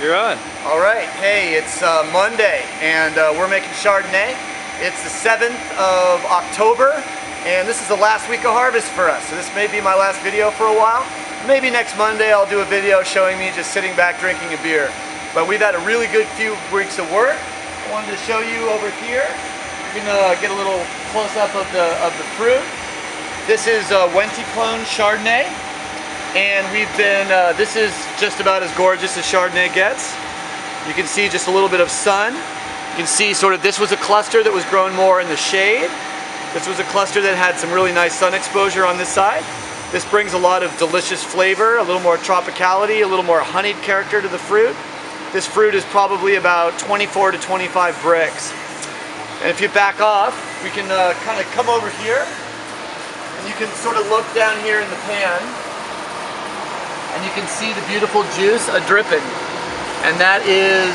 You're on. All right. Hey, it's Monday, and we're making Chardonnay. It's the 7th of October, and this is the last week of harvest for us. So this may be my last video for a while. Maybe next Monday I'll do a video showing me just sitting back drinking a beer. But we've had a really good few weeks of work. I wanted to show you over here. You can get a little close-up of the fruit. This is Clone Chardonnay. And we've been, this is just about as gorgeous as Chardonnay gets. You can see just a little bit of sun. You can see sort of, this was a cluster that was grown more in the shade. This was a cluster that had some really nice sun exposure on this side. This brings a lot of delicious flavor, a little more tropicality, a little more honeyed character to the fruit. This fruit is probably about 24 to 25 bricks. And if you back off, we can kind of come over here, and you can sort of look down here in the pan. And you can see the beautiful juice dripping. And that is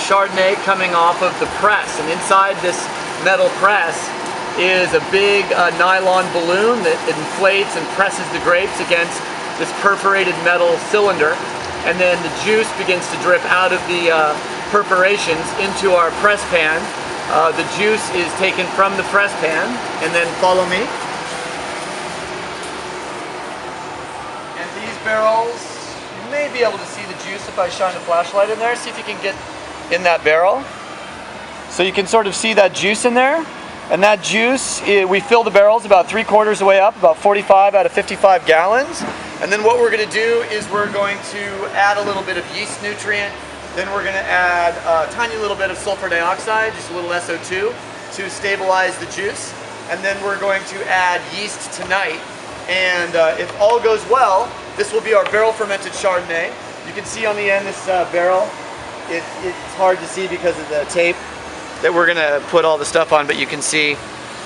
Chardonnay coming off of the press. And inside this metal press is a big nylon balloon that inflates and presses the grapes against this perforated metal cylinder. And then the juice begins to drip out of the perforations into our press pan. The juice is taken from the press pan, and then follow me. Barrels, you may be able to see the juice if I shine a flashlight in there. See if you can get in that barrel. So you can sort of see that juice in there. And that juice, we fill the barrels about 3/4 of the way up, about 45 out of 55 gallons. And then what we're going to do is we're going to add a little bit of yeast nutrient. Then we're going to add a tiny little bit of sulfur dioxide, just a little SO2, to stabilize the juice. And then we're going to add yeast tonight. And if all goes well, this will be our barrel fermented Chardonnay. You can see on the end this barrel. It's hard to see because of the tape that we're gonna put all the stuff on, but you can see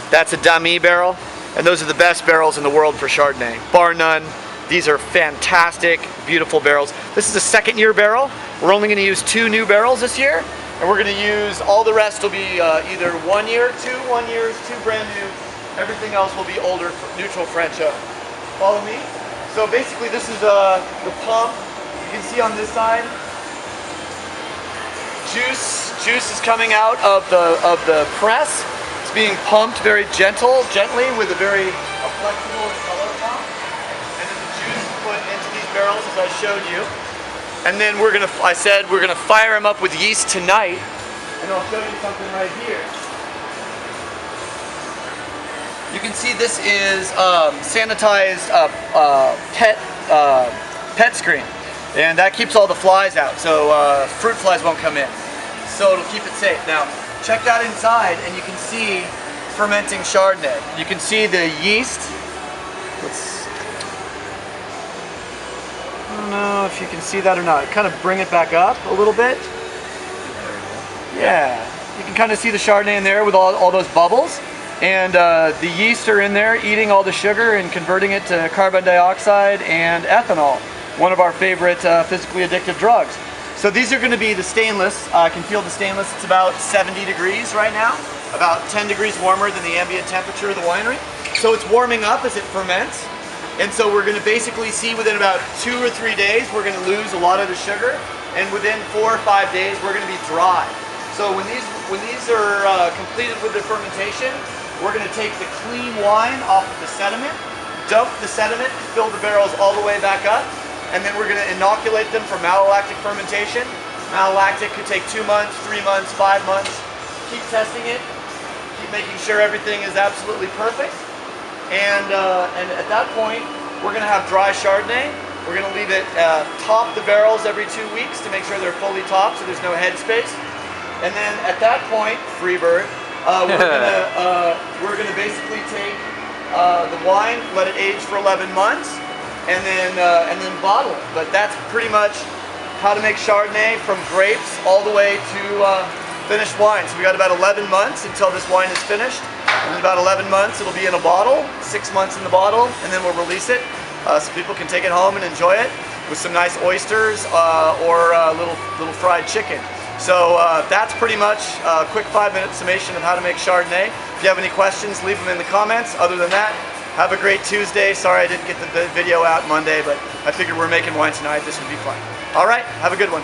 that's a demi barrel, and those are the best barrels in the world for Chardonnay, bar none. These are fantastic, beautiful barrels. This is a second-year barrel. We're only gonna use 2 new barrels this year, and we're gonna use, all the rest will be either 1 year, 2 1 years, 2 brand new. Everything else will be older, neutral French oak. Follow me? So basically this is the pump. You can see on this side, juice is coming out of the press. It's being pumped very gently with a very flexible color pump. And then the juice is put into these barrels as I showed you. And then I said we're gonna fire them up with yeast tonight. And I'll show you something right here. You can see this is sanitized pet screen, and that keeps all the flies out, so fruit flies won't come in. So it'll keep it safe. Now, check that inside, and you can see fermenting Chardonnay. You can see the yeast. I don't know if you can see that or not. Kind of bring it back up a little bit. Yeah, you can kind of see the Chardonnay in there with all those bubbles. And the yeast are in there eating all the sugar and converting it to carbon dioxide and ethanol, one of our favorite physically addictive drugs. So these are going to be the stainless. I can feel the stainless. It's about 70 degrees right now, about 10 degrees warmer than the ambient temperature of the winery. So it's warming up as it ferments. And so we're going to basically see within about 2 or 3 days, we're going to lose a lot of the sugar. And within 4 or 5 days, we're going to be dry. So when these are completed with their fermentation, we're going to take the clean wine off of the sediment, dump the sediment, fill the barrels all the way back up, and then we're going to inoculate them for malolactic fermentation. Malolactic could take 2 months, 3 months, 5 months. Keep testing it, keep making sure everything is absolutely perfect. And at that point, we're going to have dry Chardonnay. We're going to leave it top the barrels every 2 weeks to make sure they're fully topped so there's no head space. And then at that point, Freebird, we're gonna basically take the wine, let it age for 11 months, and then bottle it. But that's pretty much how to make Chardonnay from grapes all the way to finished wine. So we got about 11 months until this wine is finished. In about 11 months, it'll be in a bottle. 6 months in the bottle, and then we'll release it so people can take it home and enjoy it with some nice oysters or a little fried chicken. So that's pretty much a quick 5-minute summation of how to make Chardonnay. If you have any questions, leave them in the comments. Other than that, have a great Tuesday. Sorry I didn't get the video out Monday, but I figured we're making wine tonight. This would be fun. All right, have a good one.